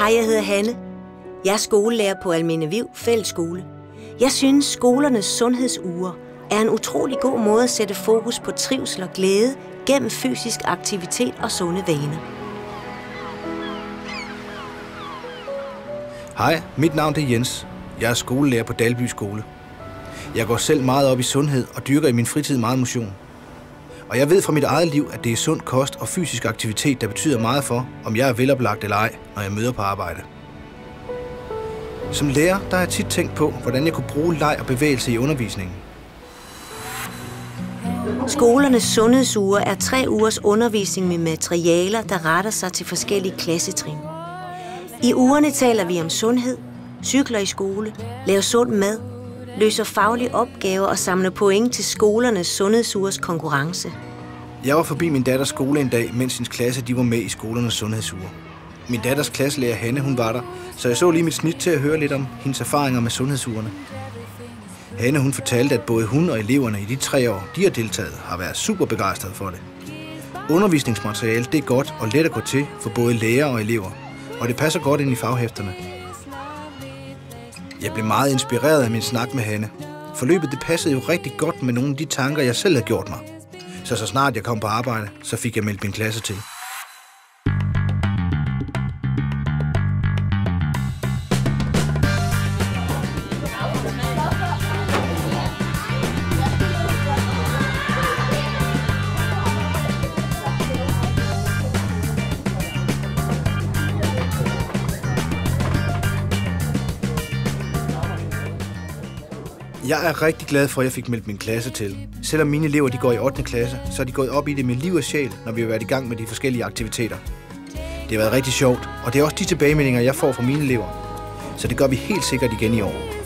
Hej, jeg hedder Hanne. Jeg er skolelærer på Almene Viv Fællesskole. Jeg synes, skolernes sundhedsuger er en utrolig god måde at sætte fokus på trivsel og glæde gennem fysisk aktivitet og sunde vaner. Hej, mit navn er Jens. Jeg er skolelærer på Dalby Skole. Jeg går selv meget op i sundhed og dyrker i min fritid meget motion. Og jeg ved fra mit eget liv, at det er sund kost og fysisk aktivitet, der betyder meget for, om jeg er veloplagt eller ej, når jeg møder på arbejde. Som lærer, der har jeg tit tænkt på, hvordan jeg kunne bruge leg og bevægelse i undervisningen. Skolernes sundhedsuger er 3 ugers undervisning med materialer, der retter sig til forskellige klassetrin. I ugerne taler vi om sundhed, cykler i skole, laver sund mad, løser faglige opgaver og samler point til skolernes sundhedsugers konkurrence. Jeg var forbi min datters skole en dag, mens hendes klasse de var med i skolernes sundhedsuger. Min datters klasselærer Hanne, hun var der, så jeg så lige mit snit til at høre lidt om hendes erfaringer med sundhedsugerne. Hanne, hun fortalte, at både hun og eleverne i de 3 år, de har deltaget, har været super begejstrede for det. Undervisningsmateriale, det er godt og let at gå til for både lærere og elever, og det passer godt ind i faghæfterne. Jeg blev meget inspireret af min snak med Hanne. Forløbet det passede jo rigtig godt med nogle af de tanker, jeg selv havde gjort mig. Så snart jeg kom på arbejde, så fik jeg meldt min klasse til. Jeg er rigtig glad for, at jeg fik meldt min klasse til. Selvom mine elever de går i 8. klasse, så er de gået op i det med liv og sjæl, når vi har været i gang med de forskellige aktiviteter. Det har været rigtig sjovt, og det er også de tilbagemeldinger, jeg får fra mine elever. Så det gør vi helt sikkert igen i år.